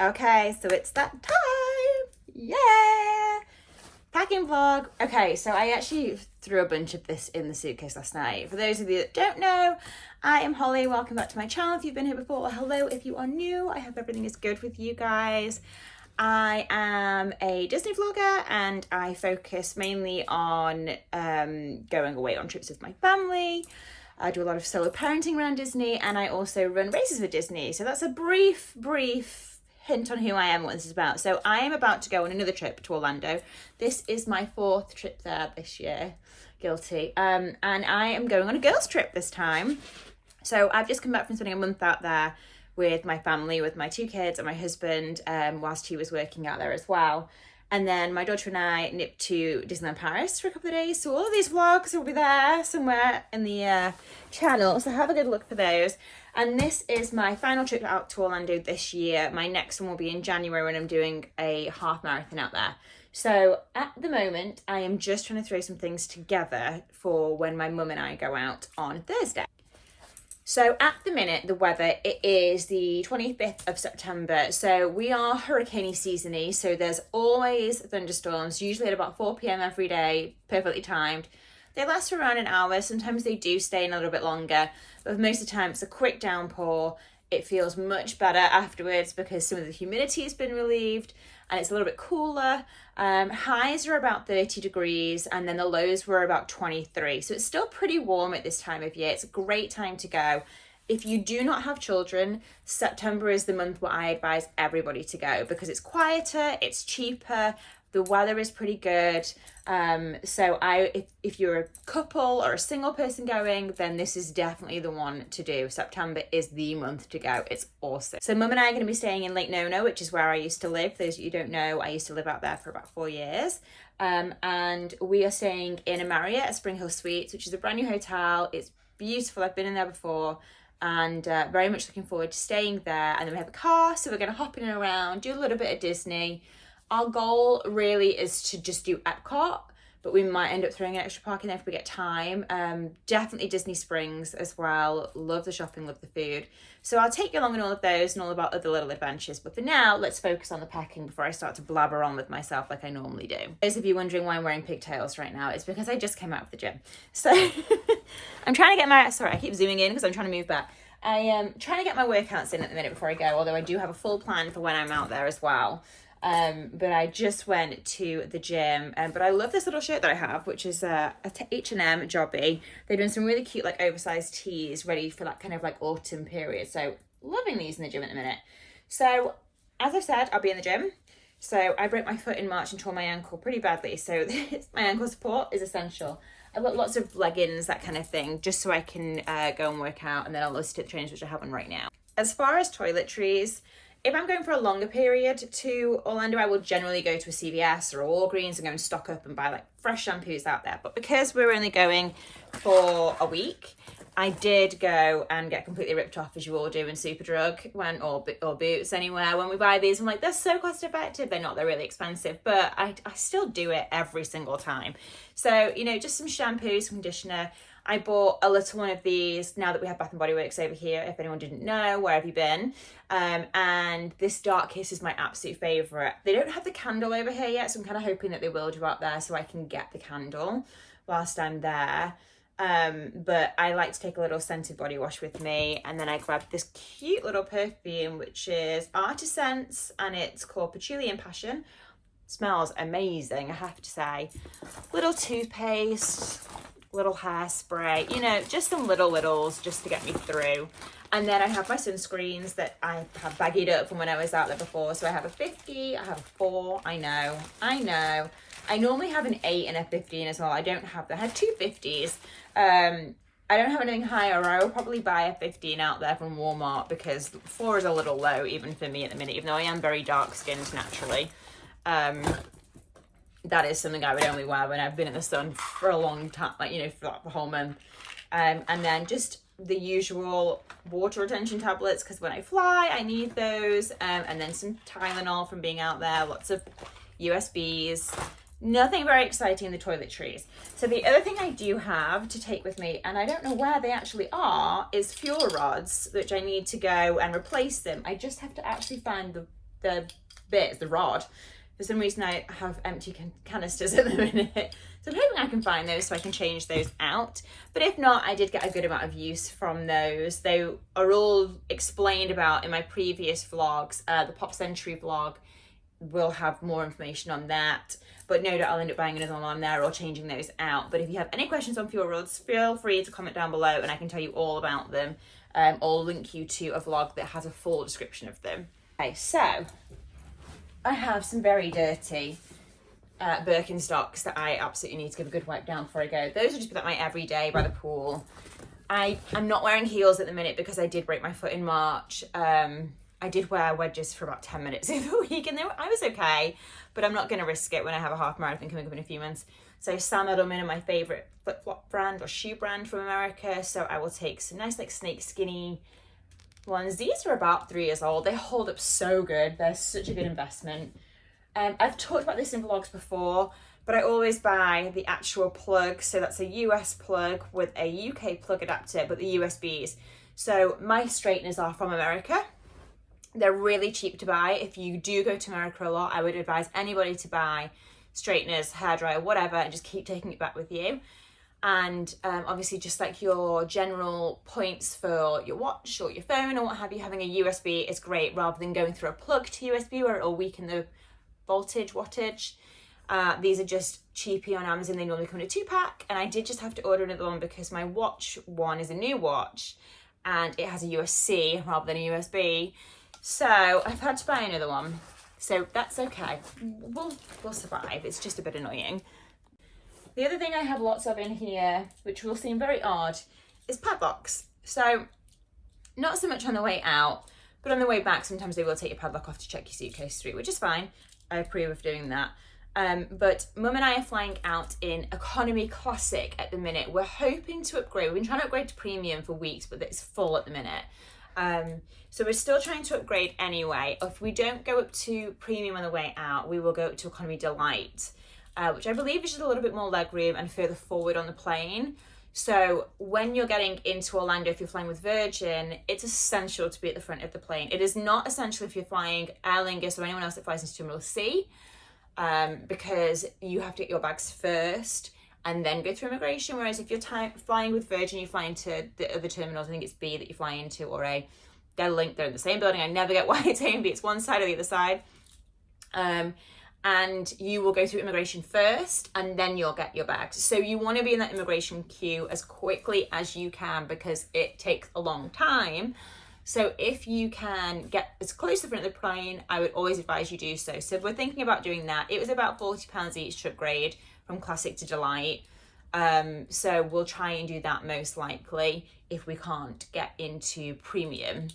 Okay, so it's that time. Yeah. Packing vlog. Okay, so I actually threw a bunch of this in the suitcase last night. For those of you that don't know, I am Holly. Welcome back to my channel. If you've been here before, well, hello. If you are new, I hope everything is good with you guys. I am a Disney vlogger and I focus mainly on going away on trips with my family. I do a lot of solo parenting around Disney, and I also run races for Disney. So that's a brief hint on who I am and what this is about. So I am about to go on another trip to Orlando. This is my 4th trip there this year. Guilty. And I am going on a girls' trip this time. So I've just come back from spending a month out there with my family, with my 2 kids and my husband, whilst he was working out there as well. And then my daughter and I nipped to Disneyland Paris for a couple of days. So all of these vlogs will be there somewhere in the channel. So have a good look for those. And this is my final trip out to Orlando this year. My next one will be in January when I'm doing a half marathon out there. So at the moment, I am just trying to throw some things together for when my mum and I go out on Thursday. So at the minute, the weather, it is the 25th of September. So we are hurricane season-y. So there's always thunderstorms, usually at about 4 p.m. every day, perfectly timed. They last for around an hour. Sometimes they do stay in a little bit longer, but most of the time it's a quick downpour. It feels much better afterwards because some of the humidity has been relieved and it's a little bit cooler. Highs are about 30 degrees and then the lows were about 23. So it's still pretty warm at this time of year. It's a great time to go. If you do not have children, September is the month where I advise everybody to go because it's quieter, it's cheaper, the weather is pretty good. So if you're a couple or a single person going, then this is definitely the one to do. September is the month to go. It's awesome. So Mum and I are going to be staying in Lake Nona, which is where I used to live. For those of you who don't know, I used to live out there for about 4 years. And we are staying in a Marriott at Spring Hill Suites, which is a brand new hotel. It's beautiful. I've been in there before. And very much looking forward to staying there. And then we have a car, so we're going to hop in and around, do a little bit of Disney. Our goal really is to just do Epcot, but we might end up throwing an extra park in there if we get time. Definitely Disney Springs as well. Love the shopping, love the food. So I'll take you along on all of those and all about other little adventures. But for now, let's focus on the packing before I start to blabber on with myself like I normally do. Those of you wondering why I'm wearing pigtails right now, it's because I just came out of the gym. So I'm trying to get my, sorry, I keep zooming in because I'm trying to move back. I am trying to get my workouts in at the minute before I go, although I do have a full plan for when I'm out there as well. But I just went to the gym, but I love this little shirt that I have, which is a H&M jobby. They're doing some really cute, like, oversized tees ready for that kind of, like, autumn period. So, loving these in the gym at the minute. So, as I've said, I'll be in the gym. So, I broke my foot in March and tore my ankle pretty badly. So, my ankle support is essential. I've got lots of leggings, that kind of thing, just so I can go and work out. And then I'll list the trainers, which I have on right now. As far as toiletries, if I'm going for a longer period to Orlando, I will generally go to a CVS or a Walgreens and go and stock up and buy like fresh shampoos out there. But because we're only going for a week, I did go and get completely ripped off, as you all do in Superdrug or Boots anywhere. When we buy these, I'm like, they're so cost effective. They're not, they're really expensive, but I still do it every single time. So, you know, just some shampoo, some conditioner. I bought a little one of these now that we have Bath & Body Works over here. If anyone didn't know, where have you been? And this Dark Kiss is my absolute favourite. They don't have the candle over here yet, so I'm kind of hoping that they will do out there so I can get the candle whilst I'm there. But I like to take a little scented body wash with me, and then I grabbed this cute little perfume, which is Artisans, and it's called Patchouli and Passion. Smells amazing, I have to say. Little toothpaste, little hairspray, you know, just some littles just to get me through. And then I have my sunscreens that I have baggied up from when I was out there before. So I have a 50, I have a 4, I know. I normally have an 8 and a 15 as well. I don't have that. I have 2 50s. I don't have anything higher, or I will probably buy a 15 out there from Walmart because 4 is a little low even for me at the minute, even though I am very dark skinned naturally. That is something I would only wear when I've been in the sun for a long time, like, you know, for like the whole month. And then just the usual water retention tablets, because when I fly, I need those. And then some Tylenol from being out there, lots of USBs. Nothing very exciting in the toiletries. So the other thing I do have to take with me, and I don't know where they actually are, is fuel rods, which I need to go and replace them. I just have to actually find bits, the rod. For some reason I have empty canisters at the minute. So I'm hoping I can find those so I can change those out. But if not, I did get a good amount of use from those. They are all explained about in my previous vlogs. The Pop Century vlog will have more information on that. But no doubt I'll end up buying another one on there or changing those out. But if you have any questions on fuel rods, feel free to comment down below and I can tell you all about them. Or link you to a vlog that has a full description of them. Okay, so I have some very dirty Birkenstocks that I absolutely need to give a good wipe down before I go. Those are just like my everyday by the pool. I'm not wearing heels at the minute because I did break my foot in March. I did wear wedges for about 10 minutes of the week and I was okay, but I'm not going to risk it when I have a half marathon coming up in a few months. So Sam Edelman are my favourite flip-flop brand or shoe brand from America. So I will take some nice like snake skinny ones. These are about 3 years old. They hold up so good. They're such a good investment. I've talked about this in vlogs before, but I always buy the actual plug. So that's a US plug with a UK plug adapter, but the USBs. So my straighteners are from America. They're really cheap to buy. If you do go to America a lot, I would advise anybody to buy straighteners, hairdryer, whatever, and just keep taking it back with you. And obviously just like your general points for your watch or your phone or what have you, having a USB is great rather than going through a plug to USB where it'll weaken the voltage, wattage. These are just cheapy on Amazon. They normally come in a 2-pack, and I did just have to order another one because my watch one is a new watch and it has a USB rather than a USB. So I've had to buy another one. So that's okay. We'll survive. It's just a bit annoying. The other thing I have lots of in here, which will seem very odd, is padlocks. So not so much on the way out, but on the way back, sometimes they will take your padlock off to check your suitcase through, which is fine. I approve of doing that. But Mum and I are flying out in economy classic at the minute. We're hoping to upgrade. We've been trying to upgrade to premium for weeks, but it's full at the minute. So we're still trying to upgrade anyway. If we don't go up to premium on the way out, we will go up to economy delight, which I believe is just a little bit more legroom and further forward on the plane. So when you're getting into Orlando, if you're flying with Virgin, it's essential to be at the front of the plane. It is not essential if you're flying Aer Lingus or anyone else that flies into Terminal C, because you have to get your bags first and then go through immigration. Whereas if you're flying with Virgin, you fly into the other terminals. I think it's B that you fly into, or A. They're linked. They're in the same building. I never get why it's A and B. It's one side or the other side. And you will go through immigration first, and then you'll get your bags. So you want to be in that immigration queue as quickly as you can because it takes a long time. So if you can get as close to the front of the plane, I would always advise you do so. So if we're thinking about doing that, it was about £40 each to upgrade from Classic to Delight. So we'll try and do that most likely if we can't get into Premium.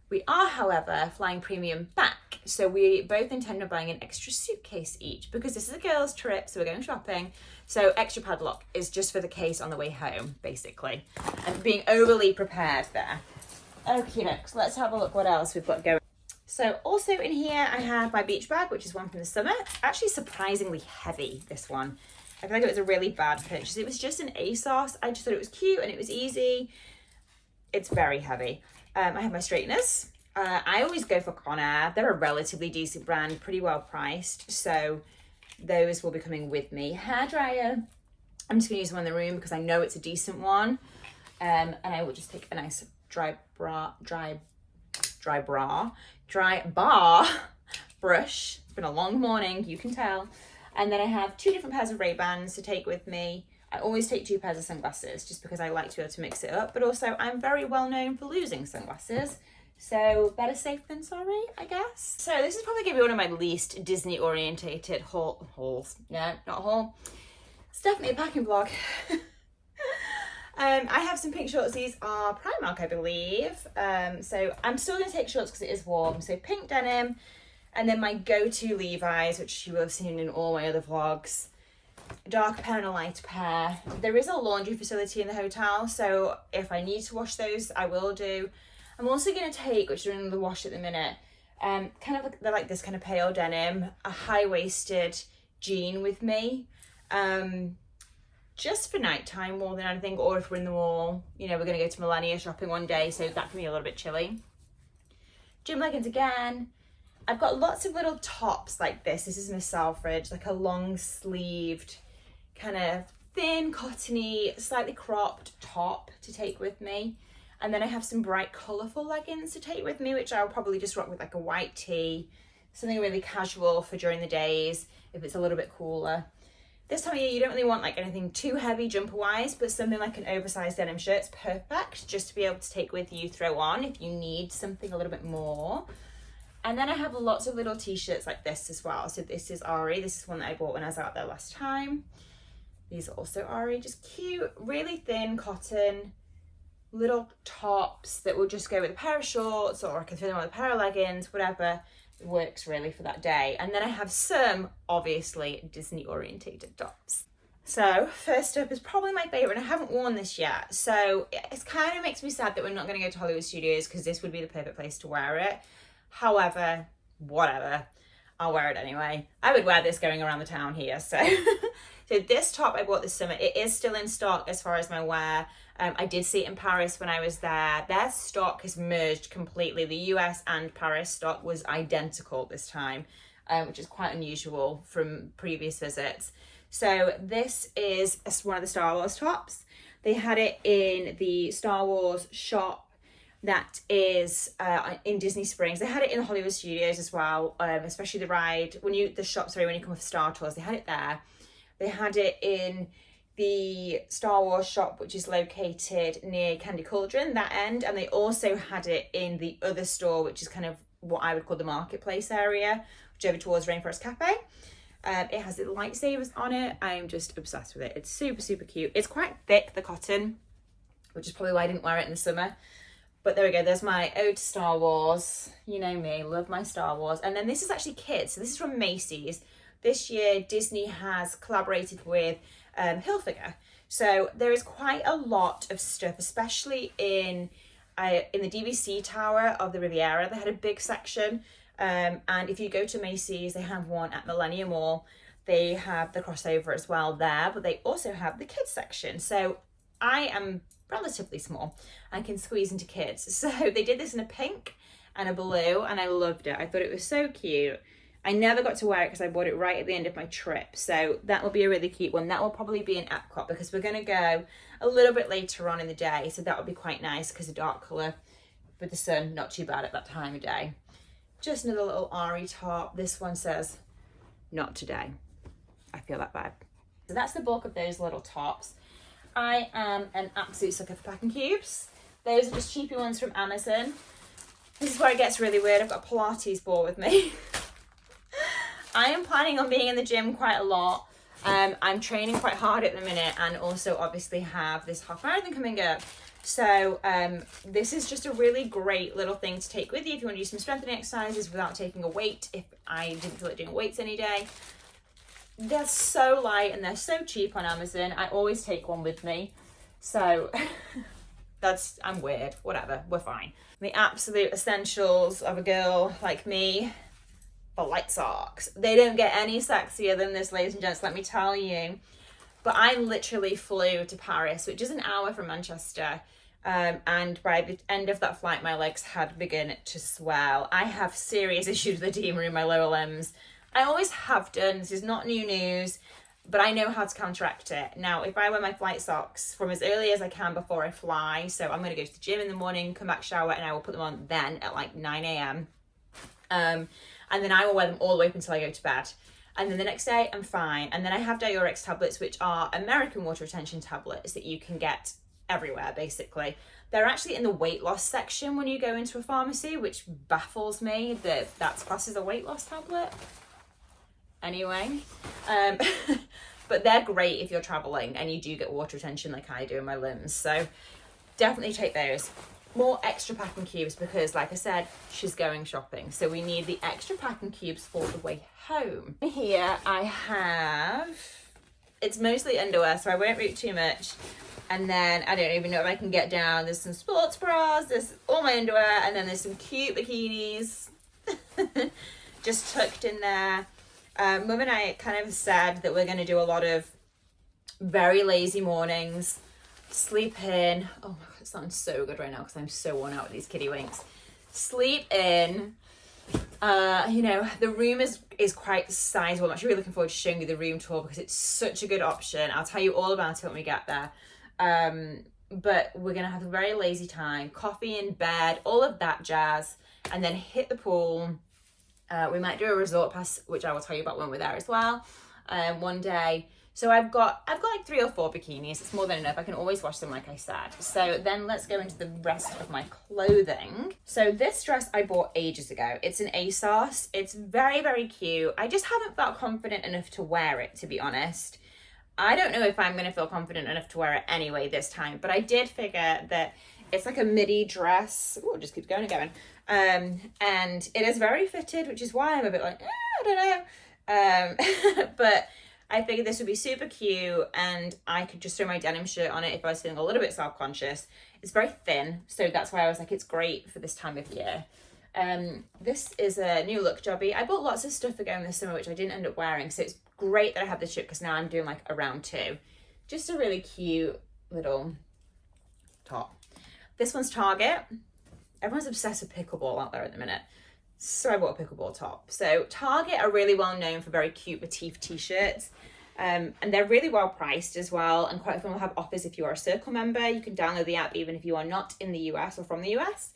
We are, however, flying Premium back. So we both intend on buying an extra suitcase each because this is a girls' trip, so we're going shopping. So extra padlock is just for the case on the way home, basically. And being overly prepared there. Okay, next, let's have a look what else we've got going. So also in here, I have my beach bag, which is one from the summer. It's actually surprisingly heavy, this one. I feel like it was a really bad purchase. It was just an ASOS. I just thought it was cute and it was easy. It's very heavy. I have my straighteners. I always go for Conair. They're a relatively decent brand, pretty well priced. So those will be coming with me. Hairdryer. I'm just going to use one in the room because I know it's a decent one. And I will just take a nice dry bar brush. It's been a long morning, you can tell. And then I have 2 different pairs of Ray-Bans to take with me. I always take 2 pairs of sunglasses just because I like to be able to mix it up. But also I'm very well known for losing sunglasses. So better safe than sorry, I guess. So this is probably going to be one of my least Disney orientated hauls. No, not a haul. It's definitely a packing vlog. I have some pink shorts. These are Primark, I believe. So I'm still going to take shorts because it is warm. So pink denim. And then my go-to Levi's, which you will have seen in all my other vlogs. A dark pair and a light pair. There is a laundry facility in the hotel, so if I need to wash those, I will do. I'm also going to take, which are in the wash at the minute, kind of they're like this kind of pale denim, a high-waisted jean with me, just for nighttime more than anything, or if we're in the mall, you know, we're going to go to Millennia shopping one day, so that can be a little bit chilly. Gym leggings again. I've got lots of little tops like this. This is Miss Selfridge, like a long sleeved, kind of thin, cottony, slightly cropped top to take with me. And then I have some bright, colourful leggings to take with me, which I'll probably just rock with like a white tee, something really casual for during the days if it's a little bit cooler. This time of year, you don't really want like anything too heavy jumper-wise, but something like an oversized denim shirt's perfect just to be able to take with you, throw on if you need something a little bit more. And then I have lots of little t-shirts like this as well. So this is Ari. This is one that I bought when I was out there last time. These are also Ari, just cute, really thin cotton, little tops that will just go with a pair of shorts, or I can throw them on with a pair of leggings, whatever works really for that day. And then I have some, obviously, Disney orientated tops. So first up is probably my favorite, and I haven't worn this yet. So it kind of makes me sad that we're not going to go to Hollywood Studios because this would be the perfect place to wear it. However, whatever, I'll wear it anyway. I would wear this going around the town here. So so this top I bought this summer. It is still in stock as far as my wear. I did see it in Paris when I was there. Their stock has merged completely. The US and Paris stock was identical this time, which is quite unusual from previous visits. So this is one of the Star Wars tops. They had it in the Star Wars shop that is in Disney Springs. They had it in the Hollywood Studios as well, especially the ride, when you come with Star Tours, they had it there. They had it in the Star Wars shop, which is located near Candy Cauldron, that end, and they also had it in the other store, which is kind of what I would call the marketplace area, which is over towards Rainforest Cafe. It has the lightsabers on it. I'm just obsessed with it. It's super, super cute. It's quite thick, the cotton, which is probably why I didn't wear it in the summer. But there we go, there's my ode to Star Wars. You know me, love my Star Wars. And then this is actually kids, so this is from Macy's. This year, Disney has collaborated with Hilfiger. So there is quite a lot of stuff, especially in the DVC Tower of the Riviera. They had a big section. And if you go to Macy's, they have one at Millennium Mall. They have the crossover as well there, but they also have the kids section. So I am relatively small and can squeeze into kids. So they did this in a pink and a blue, and I loved it. I thought it was so cute. I never got to wear it because I bought it right at the end of my trip. So that will be a really cute one. That will probably be in Epcot because we're going to go a little bit later on in the day. So that would be quite nice because a dark colour with the sun, not too bad at that time of day. Just another little Ari top. This one says, not today. I feel that vibe. So that's the bulk of those little tops. I am an absolute sucker for packing cubes. Those are just cheapy ones from Amazon. This is where it gets really weird. I've got a Pilates ball with me. I am planning on being in the gym quite a lot. I'm training quite hard at the minute, and also obviously have this half marathon coming up. So this is just a really great little thing to take with you if you want to do some strengthening exercises without taking a weight. If I didn't feel like doing weights any day. They're so light and they're so cheap on Amazon. I always take one with me. So I'm weird, whatever, we're fine. The absolute essentials of a girl like me, the light socks. They don't get any sexier than this, ladies and gents, let me tell you. But I literally flew to Paris, which is an hour from Manchester. And by the end of that flight, my legs had begun to swell. I have serious issues with edema in my lower limbs. I always have done. This is not new news, but I know how to counteract it. Now, if I wear my flight socks from as early as I can before I fly, so I'm going to go to the gym in the morning, come back, shower, and I will put them on then at like 9 a.m. And then I will wear them all the way up until I go to bed. And then the next day, I'm fine. And then I have Diurex tablets, which are American water retention tablets that you can get everywhere, basically. They're actually in the weight loss section when you go into a pharmacy, which baffles me that that's classed as a weight loss tablet. Anyway, but they're great if you're traveling and you do get water retention like I do in my limbs. So definitely take those. More extra packing cubes because, like I said, she's going shopping. So we need the extra packing cubes for the way home. Here I have, it's mostly underwear, so I won't read too much. And then I don't even know if I can get down. There's some sports bras, there's all my underwear, and then there's some cute bikinis just tucked in there. Mum and I kind of said that we're going to do a lot of very lazy mornings, sleep in. Oh my God, it sounds so good right now because I'm so worn out with these kiddie winks. Sleep in, You know, the room is quite sizable. I'm actually really looking forward to showing you the room tour because it's such a good option. I'll tell you all about it when we get there. But we're gonna have a very lazy time, coffee in bed, all of that jazz, and then hit the pool. We might do a resort pass, which I will tell you about when we're there as well, one day. So I've got like 3 or 4 bikinis. It's more than enough. I can always wash them, like I said. So then let's go into the rest of my clothing. So this dress I bought ages ago. It's an ASOS. It's very, very cute. I just haven't felt confident enough to wear it, to be honest. I don't know if I'm going to feel confident enough to wear it anyway this time, but I did figure that it's like a midi dress. Oh, it just keeps going and going. And it is very fitted, which is why I'm a bit like, I don't know. But I figured this would be super cute and I could just throw my denim shirt on it if I was feeling a little bit self-conscious. It's very thin, so that's why I was like, it's great for this time of year. This is a new look jobby. I bought lots of stuff for going this summer, which I didn't end up wearing, so it's great that I have this shirt because now I'm doing like a round 2. Just a really cute little top. This one's Target. Everyone's obsessed with pickleball out there at the minute. So I bought a pickleball top. So Target are really well known for very cute motif t-shirts. And they're really well priced as well. And quite often will have offers if you are a Circle member. You can download the app even if you are not in the US or from the US,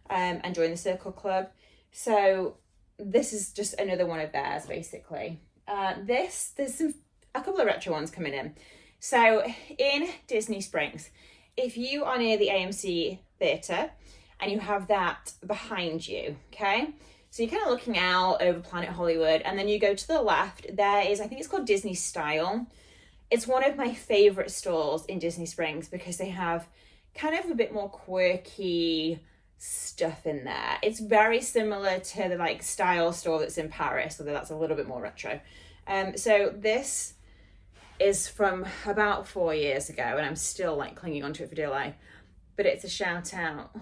and join the Circle Club. So this is just another one of theirs, basically. There's a couple of retro ones coming in. So in Disney Springs, if you are near the AMC Theatre and you have that behind you, okay? So you're kind of looking out over Planet Hollywood, and then you go to the left, there is, I think it's called Disney Style. It's one of my favorite stores in Disney Springs because they have kind of a bit more quirky stuff in there. It's very similar to the like Style store that's in Paris, although that's a little bit more retro. So this is from about 4 years ago, and I'm still like clinging onto it for dear life, but it's a shout out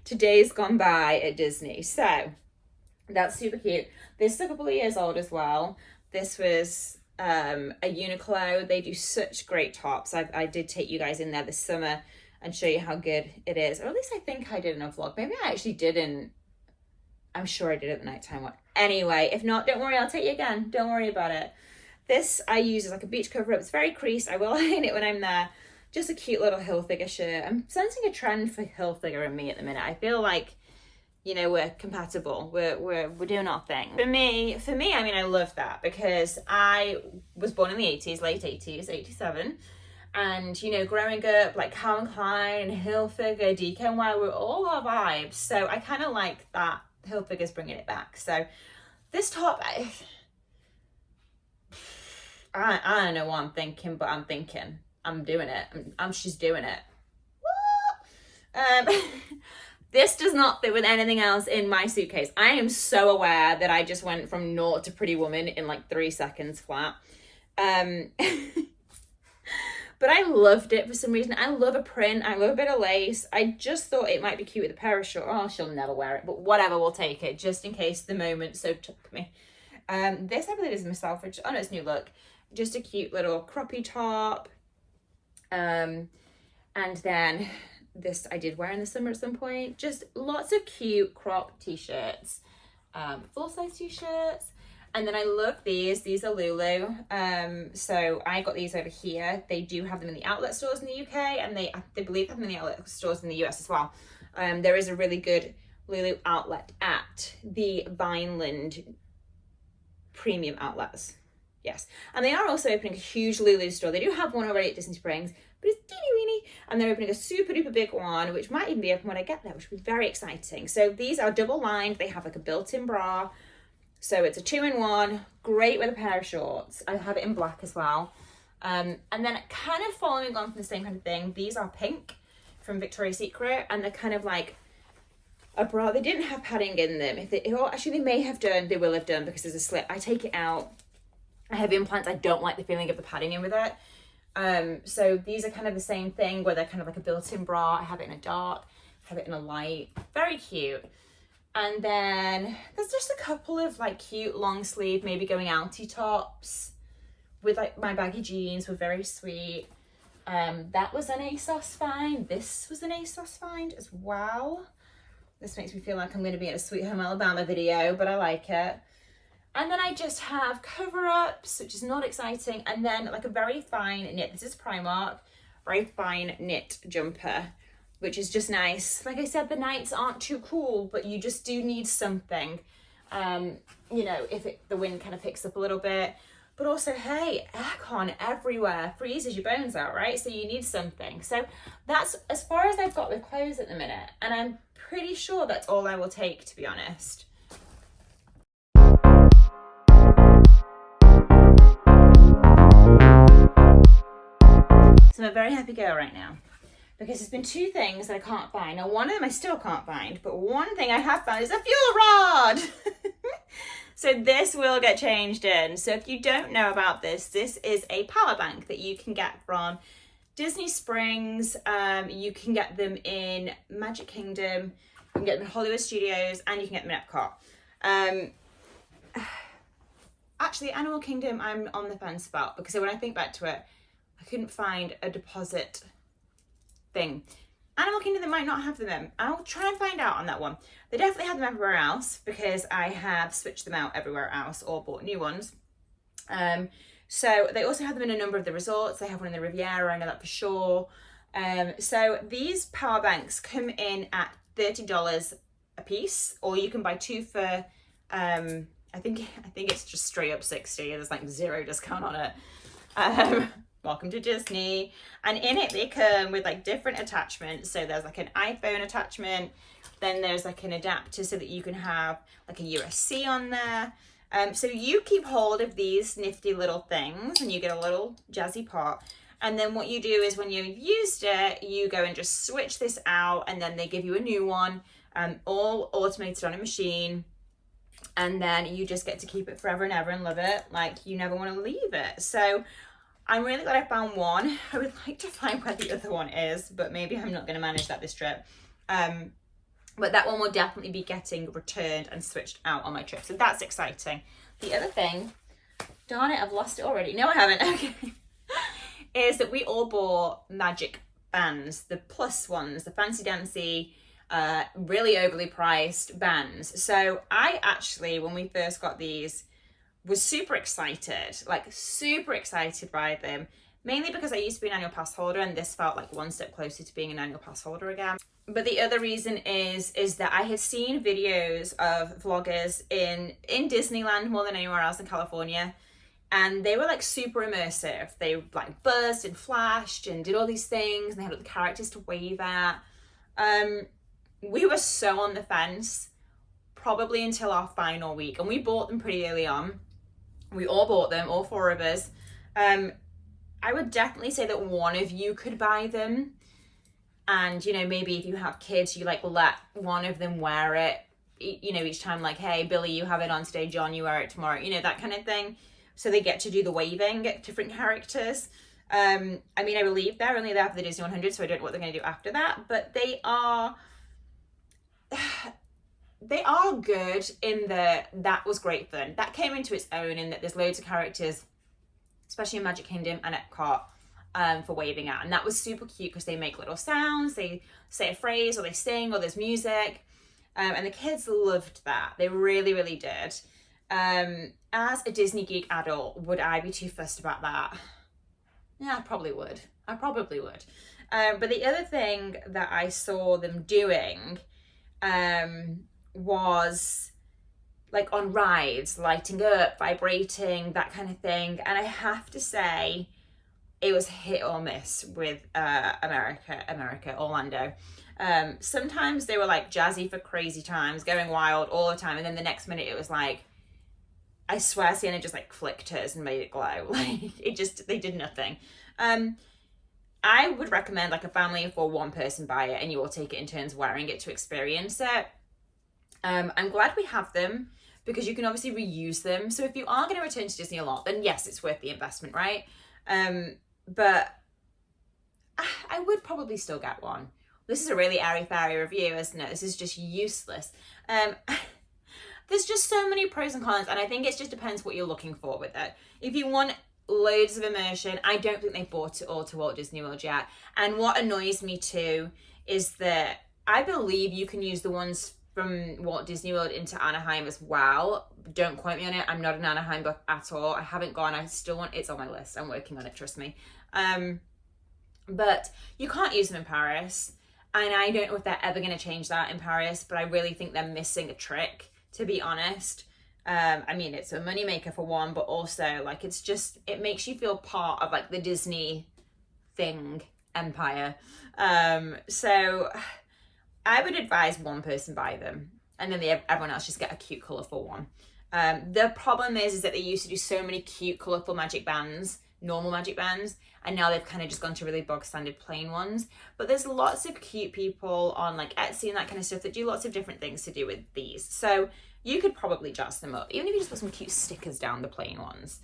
to days gone by at Disney. So that's super cute. This is a couple of years old as well. This was a Uniqlo. They do such great tops. I did take you guys in there this summer and show you how good it is, or at least I think I did in a vlog. Maybe I actually didn't. I'm sure I did at the nighttime one. Anyway, if not, don't worry, I'll take you again. Don't worry about it. This I use as like a beach cover up. It's very creased. I will iron it when I'm there. Just a cute little Hilfiger shirt. I'm sensing a trend for Hilfiger and me at the minute. I feel like, you know, we're compatible. We're doing our thing. For me, I mean, I love that because I was born in the 80s, late 80s, 87. And, you know, growing up, like Calvin Klein, Hilfiger, DKNY were all our vibes. So I kind of like that Hilfiger's bringing it back. So this top, I don't know what I'm thinking, but I'm thinking. I'm doing it. She's doing it. This does not fit with anything else in my suitcase. I am so aware that I just went from naught to Pretty Woman in like 3 seconds flat. But I loved it for some reason. I love a print. I love a bit of lace. I just thought it might be cute with a pair of shorts. Oh, she'll never wear it, but whatever, we'll take it just in case the moment so took me. This I believe is Miss Selfridge. Oh no, it's New Look. Just a cute little croppy top. And then this I did wear in the summer at some point. Just lots of cute crop t-shirts, full-size t-shirts. And then I love these. These are Lulu. So I got these over here. They do have them in the outlet stores in the UK, and they believe have them in the outlet stores in the US as well. There is a really good Lulu outlet at the Vineland premium outlets. Yes. And they are also opening a huge Lulu store. They do have one already at Disney Springs, but it's teeny weeny. And they're opening a super duper big one, which might even be open when I get there, which would be very exciting. So these are double lined. They have like a built-in bra. So it's a 2-in-1, great with a pair of shorts. I have it in black as well. And then kind of following on from the same kind of thing, these are pink from Victoria's Secret, and they're kind of like a bra. They didn't have padding in them. Actually they may have done, they will have done because there's a slip. I take it out. I have implants. I don't like the feeling of the padding in with it. So these are kind of the same thing where they're kind of like a built-in bra. I have it in a dark, I have it in a light. Very cute. And then there's just a couple of like cute long sleeve, maybe going outy tops with like my baggy jeans were very sweet. That was an ASOS find. This was an ASOS find as well. This makes me feel like I'm going to be in a Sweet Home Alabama video, but I like it. And then I just have cover-ups, which is not exciting. And then like a very fine knit. This is Primark, very fine knit jumper, which is just nice. Like I said, the nights aren't too cool, but you just do need something. You know, if the wind kind of picks up a little bit. But also, hey, aircon everywhere freezes your bones out, right? So you need something. So that's as far as I've got with clothes at the minute. And I'm pretty sure that's all I will take, to be honest. So I'm a very happy girl right now, because there's been two things that I can't find. Now, one of them I still can't find, but one thing I have found is a fuel rod. So this will get changed in. So if you don't know about this, this is a power bank that you can get from Disney Springs. You can get them in Magic Kingdom, you can get them in Hollywood Studios, and you can get them in Epcot. Actually, Animal Kingdom, I'm on the fence about, because when I think back to it, I couldn't find a deposit thing. Animal Kingdom, they might not have them in. I'll try and find out on that one. They definitely have them everywhere else, because I have switched them out everywhere else or bought new ones. So they also have them in a number of the resorts. They have one in the Riviera, I know that for sure. So these power banks come in at $30 a piece, or you can buy two for, I think it's just straight up 60. There's like zero discount on it. Welcome to Disney. And in it they come with like different attachments. So there's like an iPhone attachment, then there's like an adapter so that you can have like a USB on there. So you keep hold of these nifty little things and you get a little jazzy pot. And then what you do is when you've used it, you go and just switch this out, and then they give you a new one, all automated on a machine. And then you just get to keep it forever and ever and love it. Like you never want to leave it. So I'm really glad I found one. I would like to find where the other one is, but maybe I'm not going to manage that this trip. But that one will definitely be getting returned and switched out on my trip. So that's exciting. The other thing, darn it, I've lost it already. No, I haven't. Okay. Is that we all bought magic bands, the plus ones, the fancy dancy, really overly priced bands. So I actually, when we first got these, was super excited by them, mainly because I used to be an annual pass holder, and this felt like one step closer to being an annual pass holder again. But the other reason is that I had seen videos of vloggers in Disneyland more than anywhere else in California, and they were like super immersive. They like buzzed and flashed and did all these things, and they had all the characters to wave at. We were so on the fence, probably until our final week, and we bought them pretty early on. We all bought them, all four of us. I would definitely say that one of you could buy them. And, you know, maybe if you have kids, you like let one of them wear it, you know, each time, like, hey, Billy, you have it on today, John, you wear it tomorrow, you know, that kind of thing. So they get to do the waving at different characters. I mean, I believe they're only there for the Disney 100, so I don't know what they're going to do after that. But they are good in that was great fun. That came into its own in that there's loads of characters, especially in Magic Kingdom and Epcot, for waving at, and that was super cute because they make little sounds, they say a phrase, or they sing, or there's music, and the kids loved that. They really, really did. As a Disney geek adult, would I be too fussed about that? Yeah, I probably would. But the other thing that I saw them doing was like on rides, lighting up, vibrating, that kind of thing. And I have to say, it was hit or miss with Orlando. Sometimes they were like jazzy for crazy times, going wild all the time, and then the next minute it was like, I swear Sienna just like flicked hers and made it glow. Like they did nothing. I would recommend like a family for one person buy it, and you all take it in turns wearing it to experience it. I'm glad we have them because you can obviously reuse them. So if you are going to return to Disney a lot, then yes, it's worth the investment, right? But I would probably still get one. This is a really airy-fairy review, isn't it? This is just useless. There's just so many pros and cons, and I think it just depends what you're looking for with it. If you want loads of immersion, I don't think they've brought it all to Walt Disney World yet. And what annoys me too is that I believe you can use the ones from Walt Disney World into Anaheim as well. Don't quote me on it. I'm not an Anaheim buff at all. I haven't gone. I still want, it's on my list. I'm working on it, trust me. But you can't use them in Paris. And I don't know if they're ever going to change that in Paris, but I really think they're missing a trick, to be honest. I mean, it's a moneymaker for one, but also like, it's just, it makes you feel part of like the Disney thing empire. So I would advise one person buy them, and then everyone else just get a cute, colourful one. The problem is that they used to do so many cute, colourful magic bands, normal magic bands, and now they've kind of just gone to really bog standard plain ones. But there's lots of cute people on like Etsy and that kind of stuff that do lots of different things to do with these. So you could probably dress them up, even if you just put some cute stickers down the plain ones.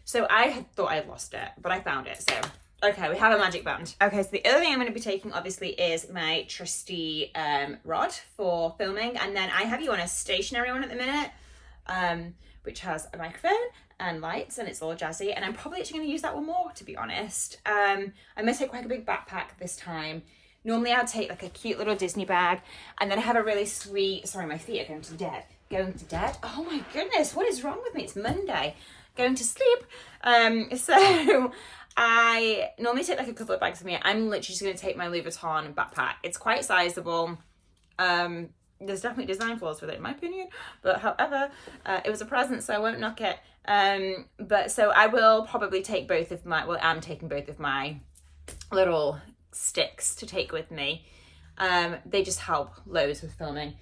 So I had thought I had lost it, but I found it. So, okay, we have a magic band. Okay, so the other thing I'm going to be taking obviously is my trusty rod for filming. And then I have you on a stationary one at the minute, which has a microphone and lights, and it's all jazzy. And I'm probably actually going to use that one more, to be honest. I'm going to take quite a big backpack this time. Normally I'd take like a cute little Disney bag, and then I have a really sweet, sorry, my feet are going to dead. Going to dead? Oh my goodness, what is wrong with me? It's Monday. Going to sleep. So I normally take like a couple of bags with me. I'm literally just going to take my Louis Vuitton backpack. It's quite sizable. There's definitely design flaws with it in my opinion, but however, it was a present, so I won't knock it. But so I will probably take both of my, well, I'm taking both of my little sticks to take with me. They just help loads with filming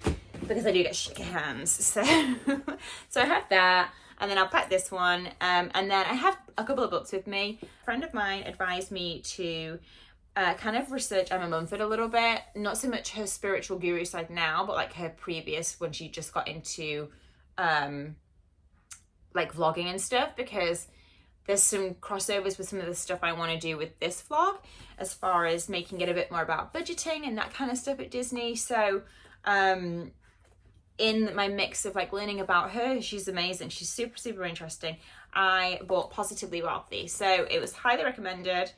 because I do get shaky hands. So I have that, and then I'll pack this one, and then I have a couple of books with me. A friend of mine advised me to kind of research Emma Mumford a little bit, not so much her spiritual guru side now, but like her previous, when she just got into like vlogging and stuff, because there's some crossovers with some of the stuff I want to do with this vlog, as far as making it a bit more about budgeting and that kind of stuff at Disney. So in my mix of like learning about her, she's amazing. She's super, super interesting. I bought Positively Wealthy. So it was highly recommended.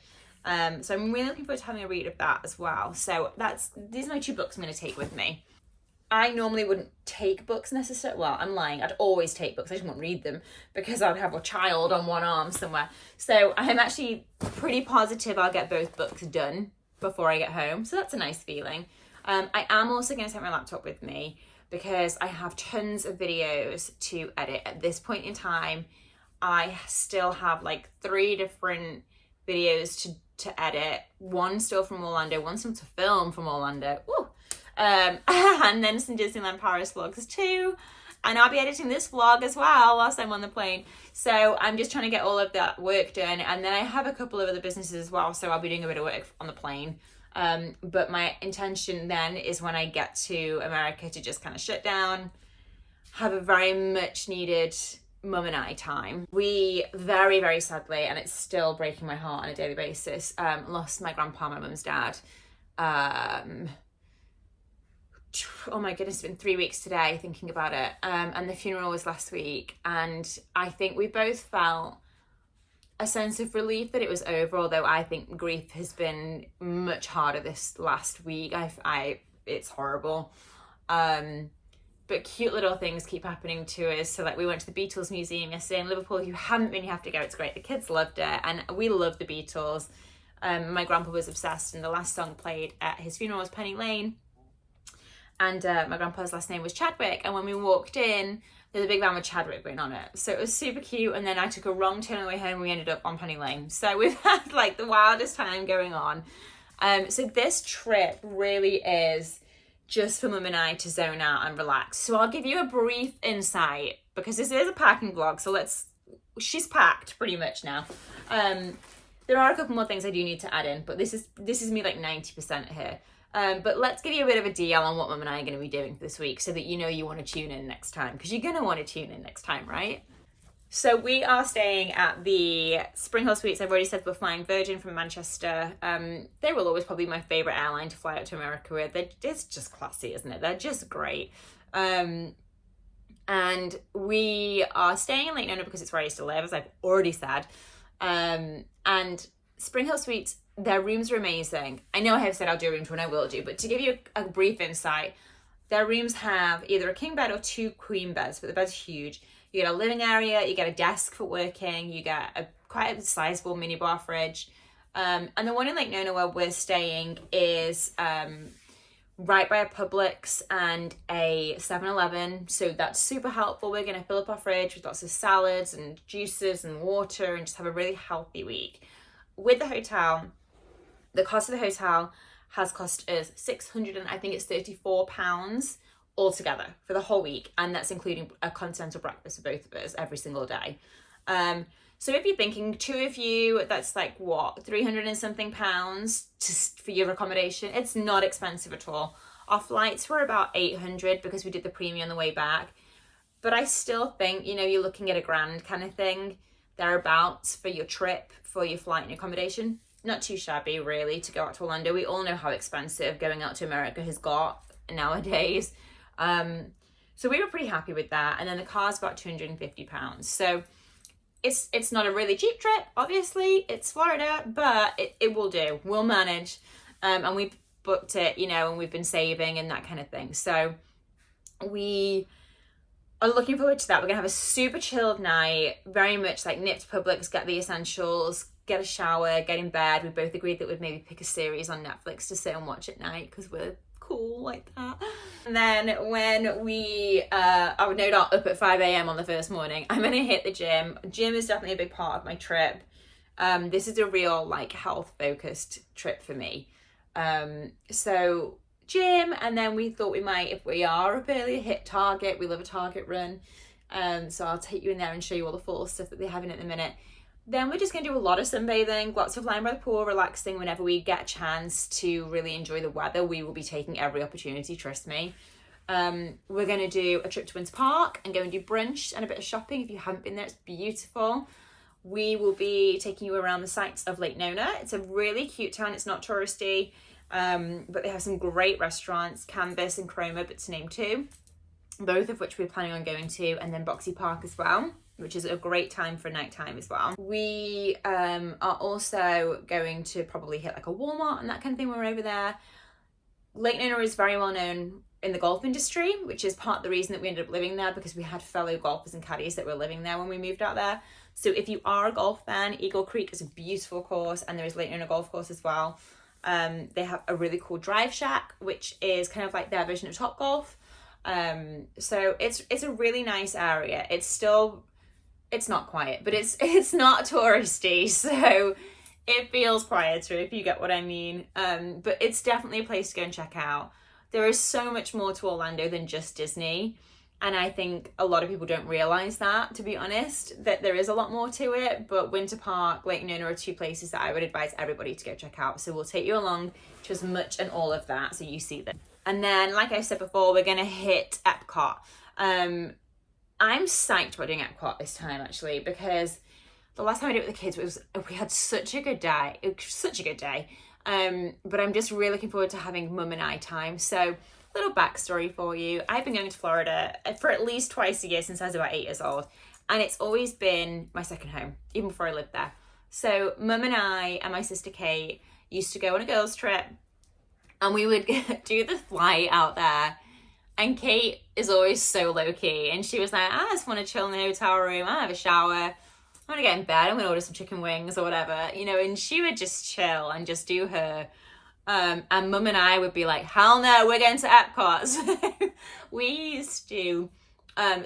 So I'm really looking forward to having a read of that as well. So these are my two books I'm going to take with me. I normally wouldn't take books necessarily. Well, I'm lying. I'd always take books. I just won't read them because I'd have a child on one arm somewhere. So I'm actually pretty positive I'll get both books done before I get home. So that's a nice feeling. I am also going to take my laptop with me because I have tons of videos to edit. At this point in time, I still have like 3 different videos to edit. One still from Orlando, one still to film from Orlando. Woo! And then some Disneyland Paris vlogs too. And I'll be editing this vlog as well whilst I'm on the plane. So I'm just trying to get all of that work done. And then I have a couple of other businesses as well, so I'll be doing a bit of work on the plane. But my intention then is when I get to America to just kind of shut down, have a very much needed mum and I time. We very, very sadly, and it's still breaking my heart on a daily basis, lost my grandpa, my mum's dad. Oh my goodness, it's been 3 weeks today thinking about it. And the funeral was last week. And I think we both felt a sense of relief that it was over, although I think grief has been much harder this last week. It's horrible. But cute little things keep happening to us. So like we went to the Beatles Museum yesterday in Liverpool. If you haven't been, you have to go. It's great. The kids loved it. And we love the Beatles. My grandpa was obsessed, and the last song played at his funeral was Penny Lane. And my grandpa's last name was Chadwick. And when we walked in, there's a big van with Chadwick written on it. So it was super cute. And then I took a wrong turn on the way home. We ended up on Penny Lane. So we've had like the wildest time going on. So this trip really is just for mum and I to zone out and relax. So I'll give you a brief insight because this is a packing vlog. So she's packed pretty much now. There are a couple more things I do need to add in, but this is me like 90% here. But let's give you a bit of a DL on what mum and I are going to be doing this week so that you know you want to tune in next time, because you're going to want to tune in next time, right? So we are staying at the Spring Hill Suites. I've already said we're flying Virgin from Manchester. They will always probably be my favourite airline to fly out to America with. It's just classy, isn't it? They're just great. And we are staying in Lake Nona because it's where I used to live, as I've already said. And Spring Hill Suites, their rooms are amazing. I know I have said I'll do a room tour and I will do, but to give you a brief insight, their rooms have either a king bed or 2 queen beds, but the bed's huge. You get a living area, you get a desk for working, you get quite a sizable minibar fridge. And the one in Lake Nona where we're staying is right by a Publix and a 7-Eleven, so that's super helpful. We're going to fill up our fridge with lots of salads and juices and water and just have a really healthy week. With the hotel, the cost of the hotel has cost us £634 altogether for the whole week, and that's including a continental breakfast for both of us every single day. So if you're thinking 2 of you, that's like what, 300 and something pounds for your accommodation. It's not expensive at all. Our flights were about 800 because we did the premium on the way back, but I still think, you know, you're looking at £1,000 kind of thing thereabouts for your trip, for your flight and accommodation. Not too shabby really to go out to Orlando. We all know how expensive going out to America has got nowadays. So we were pretty happy with that. And then the car's about £250. So it's not a really cheap trip, obviously. It's Florida, but it will do. We'll manage. And we've booked it, you know, and we've been saving and that kind of thing. So we are looking forward to that. We're gonna have a super chilled night, very much like nip to Publix, get the essentials, get a shower, get in bed. We both agreed that we'd maybe pick a series on Netflix to sit and watch at night because we're cool like that. And then when we are no doubt up at 5 a.m. on the first morning, I'm gonna hit the gym. Gym is definitely a big part of my trip. This is a real like health focused trip for me. So gym, and then we thought we might, if we are up early, hit Target. We love a Target run. So I'll take you in there and show you all the fall stuff that they're having at the minute. Then we're just going to do a lot of sunbathing, lots of lying by the pool, relaxing whenever we get a chance to really enjoy the weather. We will be taking every opportunity, trust me. We're going to do a trip to Winter Park and go and do brunch and a bit of shopping. If you haven't been there, it's beautiful. We will be taking you around the sights of Lake Nona. It's a really cute town. It's not touristy, but they have some great restaurants, Canvas and Chroma, but to name 2, both of which we're planning on going to, and then Boxy Park as well, which is a great time for nighttime as well. We are also going to probably hit like a Walmart and that kind of thing when we're over there. Lake Nona is very well known in the golf industry, which is part of the reason that we ended up living there, because we had fellow golfers and caddies that were living there when we moved out there. So if you are a golf fan, Eagle Creek is a beautiful course, and there is Lake Nona Golf Course as well. They have a really cool drive shack, which is kind of like their version of Topgolf. So it's a really nice area. It's not quiet, but it's not touristy, so it feels quieter, if you get what I mean. But it's definitely a place to go and check out. There is so much more to Orlando than just Disney, and I think a lot of people don't realize that, to be honest, that there is a lot more to it. But Winter Park, Lake Nona are 2 places that I would advise everybody to go check out. So we'll take you along to as much and all of that so you see them. And then, like I said before, we're going to hit Epcot. I'm psyched about doing Epcot this time, actually, because the last time I did it with the kids, we had such a good day. It was such a good day. But I'm just really looking forward to having mum and I time. So, little backstory for you. I've been going to Florida for at least twice a year since I was about 8 years old. And it's always been my second home, even before I lived there. So, mum and I and my sister Kate used to go on a girls' trip. And we would do the flight out there. And Kate is always so low-key. And she was like, I just want to chill in the hotel room. I have a shower. I'm going to get in bed. I'm going to order some chicken wings or whatever. You know, and she would just chill and just do her. And mum and I would be like, hell no, we're going to Epcot. So we used to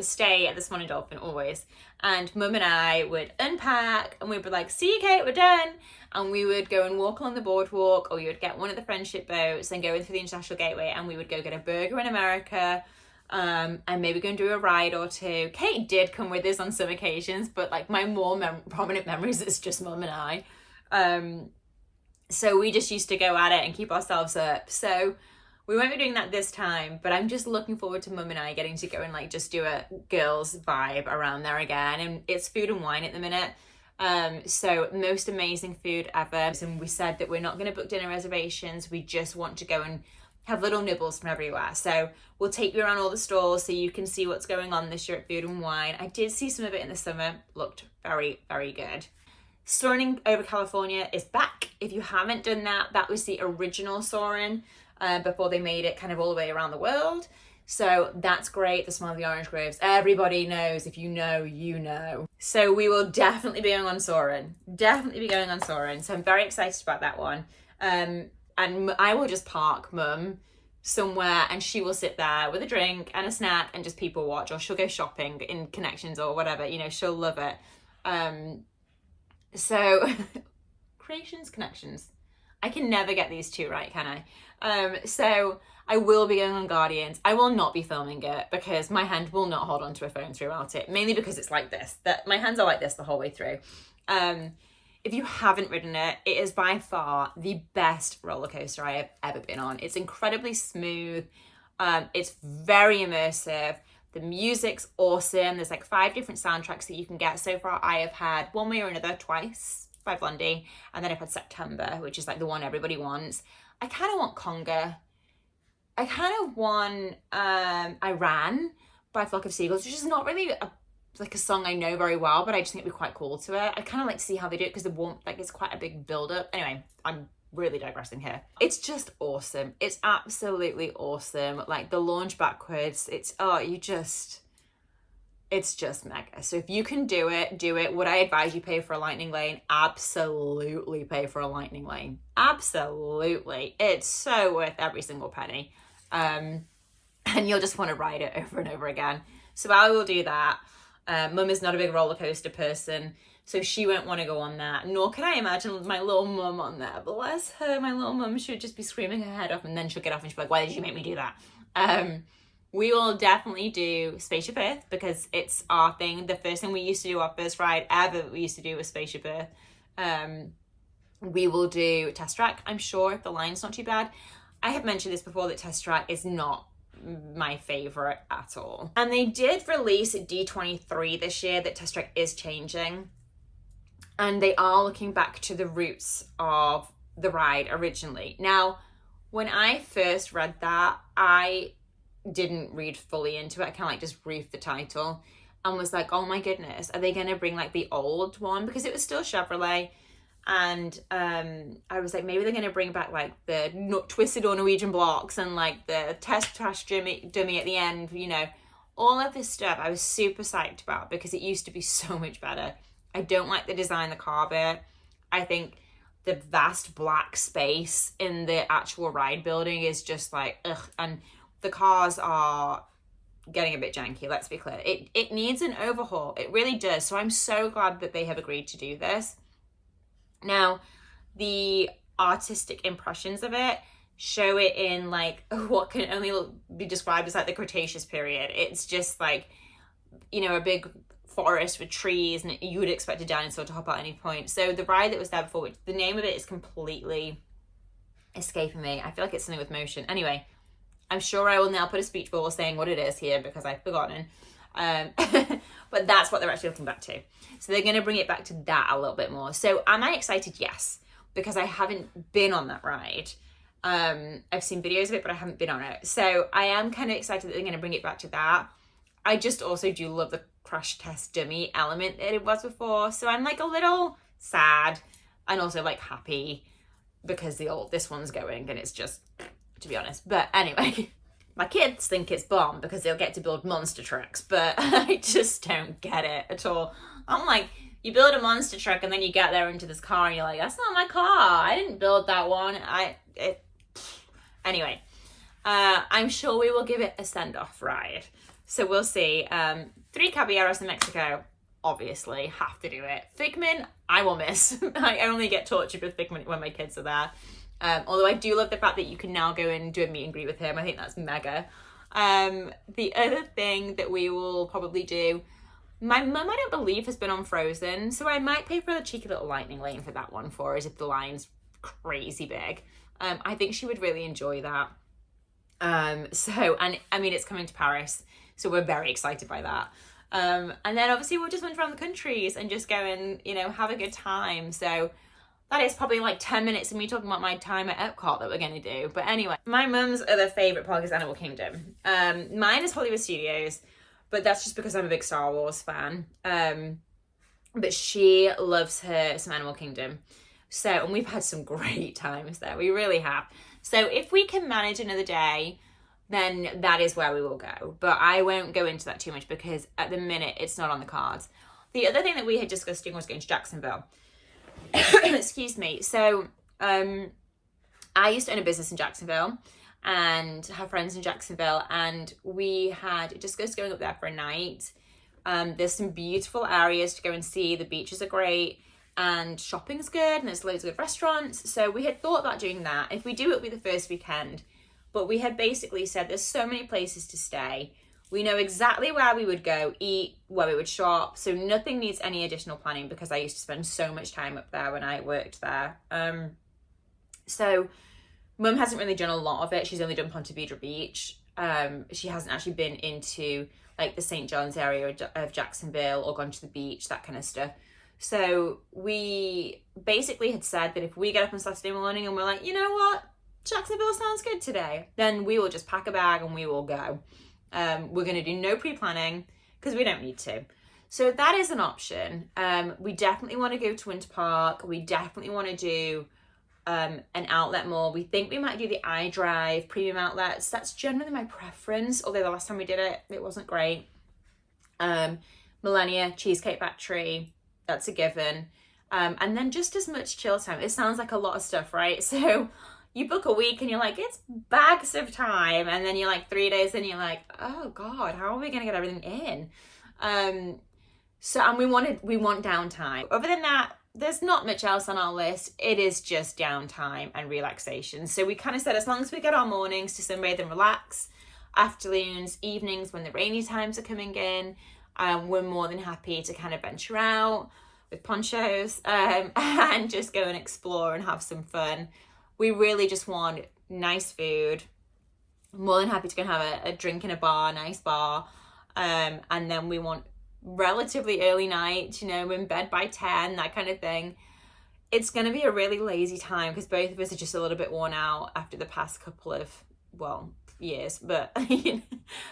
stay at the Swan and Dolphin always. And mum and I would unpack and we'd be like, see you, Kate, we're done. And we would go and walk along the boardwalk, or you would get one of the friendship boats and go in through the International Gateway, and we would go get a burger in America, and maybe go and do a ride or 2. Kate did come with us on some occasions, but like my more prominent memories is just mum and I. So we just used to go at it and keep ourselves up. So we won't be doing that this time, but I'm just looking forward to mum and I getting to go and like just do a girls vibe around there again. And it's food and wine at the minute. So most amazing food ever. And we said that we're not going to book dinner reservations. We just want to go and have little nibbles from everywhere. So we'll take you around all the stalls so you can see what's going on this year at Food and Wine. I did see some of it in the summer. Looked very, very good. Soaring over California is back. If you haven't done that, that was the original Soaring before they made it kind of all the way around the world. So that's great. The Smell of the Orange Groves. Everybody knows. If you know, you know. So we will definitely be going on Soaring. Definitely be going on Soaring. So I'm very excited about that one. And I will just park Mum somewhere and she will sit there with a drink and a snack and just people watch, or she'll go shopping in Connections or whatever. You know, she'll love it. So Creations, Connections. I can never get these two right, can I? So I will be going on Guardians. I will not be filming it because my hand will not hold onto a phone throughout it, mainly because it's like this, that my hands are like this the whole way through. If you haven't ridden it, it is by far the best roller coaster I have ever been on. It's incredibly smooth. It's very immersive. The music's awesome. There's like 5 different soundtracks that you can get. So far, I have had One Way or Another twice by Blondie, and then I've had September, which is like the one everybody wants. I kind of want Conga. I kind of want Iran by Flock of Seagulls, which is not really like a song I know very well, but I just think it'd be quite cool to it. I kind of like to see how they do it because the warmth, like, it's quite a big build up. Anyway, I'm really digressing here. It's just awesome. It's absolutely awesome. Like the launch backwards, it's just mega. So if you can do it, do it. Would I advise you pay for a lightning lane? Absolutely pay for a lightning lane. Absolutely. It's so worth every single penny. And you'll just want to ride it over and over again. So I will do that. Mum is not a big roller coaster person, so she won't want to go on that. Nor can I imagine my little mum on there. Bless her, my little mum, she would just be screaming her head off, and then she'll get off and she'll be like, why did you make me do that? We will definitely do Spaceship Earth because it's our thing. The first thing we used to do, our first ride ever we used to do was Spaceship Earth. We will do Test Track, I'm sure, if the line's not too bad. I have mentioned this before that Test Track is not my favorite at all. And they did release at D23 this year that Test Track is changing. And they are looking back to the roots of the ride originally. Now, when I first read that, I didn't read fully into it. I kind of like just briefed the title and was like, oh my goodness, are they going to bring like the old one? Because it was still Chevrolet. And I was like, maybe they're going to bring back like the twisted or Norwegian blocks and like the test trash dummy at the end, you know, all of this stuff I was super psyched about because it used to be so much better. I don't like the design of the car bit. I think the vast black space in the actual ride building is just like, ugh. And the cars are getting a bit janky, let's be clear. It needs an overhaul. It really does. So I'm so glad that they have agreed to do this. Now, the artistic impressions of it show it in like what can only be described as like the Cretaceous period. It's just like, you know, a big forest with trees, and you would expect a dinosaur to hop out at any point. So the ride that was there before, which the name of it is completely escaping me. I feel like it's something with motion. Anyway, I'm sure I will now put a speech bubble saying what it is here because I've forgotten. But that's what they're actually looking back to. So they're going to bring it back to that a little bit more. So am I excited? Yes, because I haven't been on that ride. I've seen videos of it, but I haven't been on it. So I am kind of excited that they're going to bring it back to that. I just also do love the crash test dummy element that it was before. So I'm like a little sad and also like happy because this one's going and it's just, to be honest. But anyway, my kids think it's bomb because they'll get to build monster trucks, but I just don't get it at all. I'm like, you build a monster truck and then you get there into this car and you're like, that's not my car. I didn't build that one. Anyway, I'm sure we will give it a send-off ride. So we'll see. 3 Caballeros in Mexico, obviously, have to do it. Figment, I will miss. I only get tortured with Figment when my kids are there. Although I do love the fact that you can now go and do a meet and greet with him. I think that's mega. The other thing that we will probably do, my mum, I don't believe, has been on Frozen, so I might pay for the cheeky little lightning lane for that one for us if the line's crazy big. I think she would really enjoy that. And I mean, it's coming to Paris, so we're very excited by that. And then obviously we'll just wander around the countries and just go and, you know, have a good time. So that is probably like 10 minutes of me talking about my time at Epcot that we're going to do. But anyway, my mum's other favourite park is Animal Kingdom. Mine is Hollywood Studios, but that's just because I'm a big Star Wars fan. but she loves her some Animal Kingdom. So, and we've had some great times there. We really have. So if we can manage another day, then that is where we will go. But I won't go into that too much because at the minute it's not on the cards. The other thing that we had discussed doing was going to Jacksonville. Excuse me. So I used to own a business in Jacksonville and have friends in Jacksonville, and we had discussed going up there for a night. There's some beautiful areas to go and see. The beaches are great and shopping's good and there's loads of good restaurants. So we had thought about doing that. If we do, it'll be the first weekend. But we had basically said there's so many places to stay. We know exactly where we would go eat, where we would shop. So nothing needs any additional planning because I used to spend so much time up there when I worked there. So Mum hasn't really done a lot of it. She's only done Ponte Vedra Beach. She hasn't actually been into like the St. John's area of Jacksonville or gone to the beach, that kind of stuff. So we basically had said that if we get up on Saturday morning and we're like, you know what, Jacksonville sounds good today, then we will just pack a bag and we will go. We're going to do no pre-planning because we don't need to. So that is an option. We definitely want to go to Winter Park. We definitely want to do an outlet mall. We think we might do the iDrive premium outlets. That's generally my preference, although the last time we did it, it wasn't great. Millennia, Cheesecake Factory, that's a given. And then just as much chill time. It sounds like a lot of stuff, right? So you book a week and you're like, it's bags of time. And then you're like 3 days and you're like, oh God, how are we going to get everything in? And we want downtime. Other than that, there's not much else on our list. It is just downtime and relaxation. So we kind of said, as long as we get our mornings to sunbathe and relax, afternoons, evenings when the rainy times are coming in, we're more than happy to kind of venture out with ponchos and just go and explore and have some fun. We really just want nice food. More than happy to go and have a drink in a bar, nice bar. And then we want relatively early night, in bed by 10, that kind of thing. It's going to be a really lazy time because both of us are just a little bit worn out after the past couple of, years, but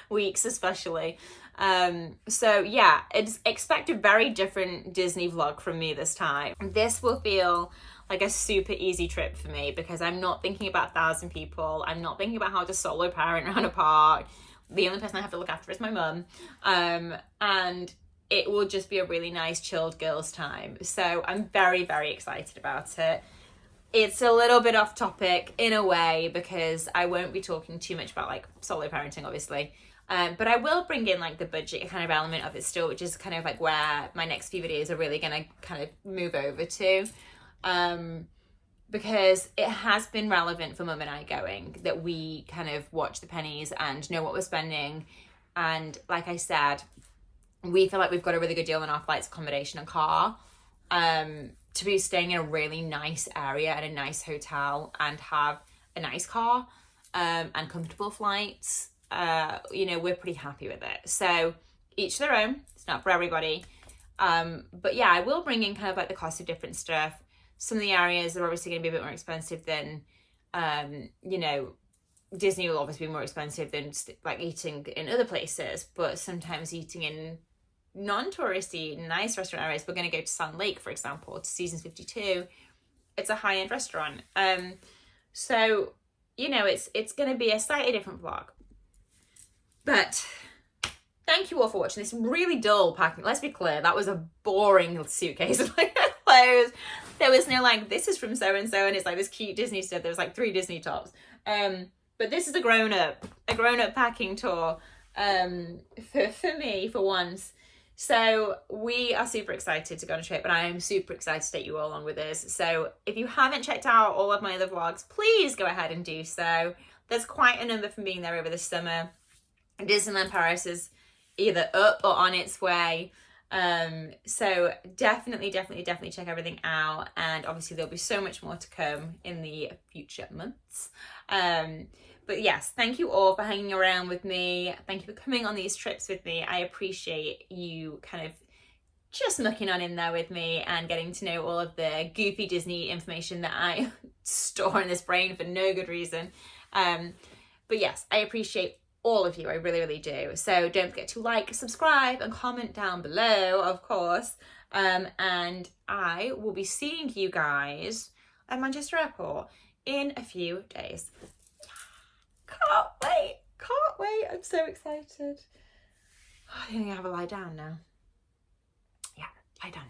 weeks especially. So yeah, expect a very different Disney vlog from me this time. This will feel like a super easy trip for me because I'm not thinking about 1,000 people. I'm not thinking about how to solo parent around a park. The only person I have to look after is my mum. And it will just be a really nice chilled girls time. So I'm very, very excited about it. It's a little bit off topic in a way because I won't be talking too much about like solo parenting, obviously. But I will bring in like the budget kind of element of it still, which is kind of like where my next few videos are really going to kind of move over to. Because it has been relevant for Mum and I going that we kind of watch the pennies and know what we're spending. And like I said, we feel like we've got a really good deal on our flights, accommodation and car. To be staying in a really nice area at a nice hotel and have a nice car and comfortable flights, we're pretty happy with it. So each their own. It's not for everybody. But yeah, I will bring in kind of like the cost of different stuff. Some of the areas are obviously going to be a bit more expensive than, Disney will obviously be more expensive than like eating in other places, but sometimes eating in non-touristy, nice restaurant areas. We're going to go to Sand Lake, for example, to Seasons 52. It's a high-end restaurant. So, it's going to be a slightly different vlog. But thank you all for watching this really dull packing. Let's be clear, that was a boring suitcase of like clothes. There was no like, this is from so-and-so, and it's like this cute Disney stuff. There was like 3 Disney tops. But this is a grown-up packing tour for me, for once. So we are super excited to go on a trip, and I am super excited to take you all along with us. So if you haven't checked out all of my other vlogs, please go ahead and do so. There's quite a number from being there over the summer. Disneyland Paris is either up or on its way. So definitely check everything out. And obviously there'll be so much more to come in the future months. But yes, thank you all for hanging around with me. Thank you for coming on these trips with me. I appreciate you kind of just mucking on in there with me and getting to know all of the goofy Disney information that I store in this brain for no good reason. But yes, I appreciate all of you. I really, really do. So don't forget to like, subscribe and comment down below, of course. And I will be seeing you guys at Manchester Airport in a few days. Can't wait. Can't wait. I'm so excited. I think I have a lie down now. Yeah, lie down.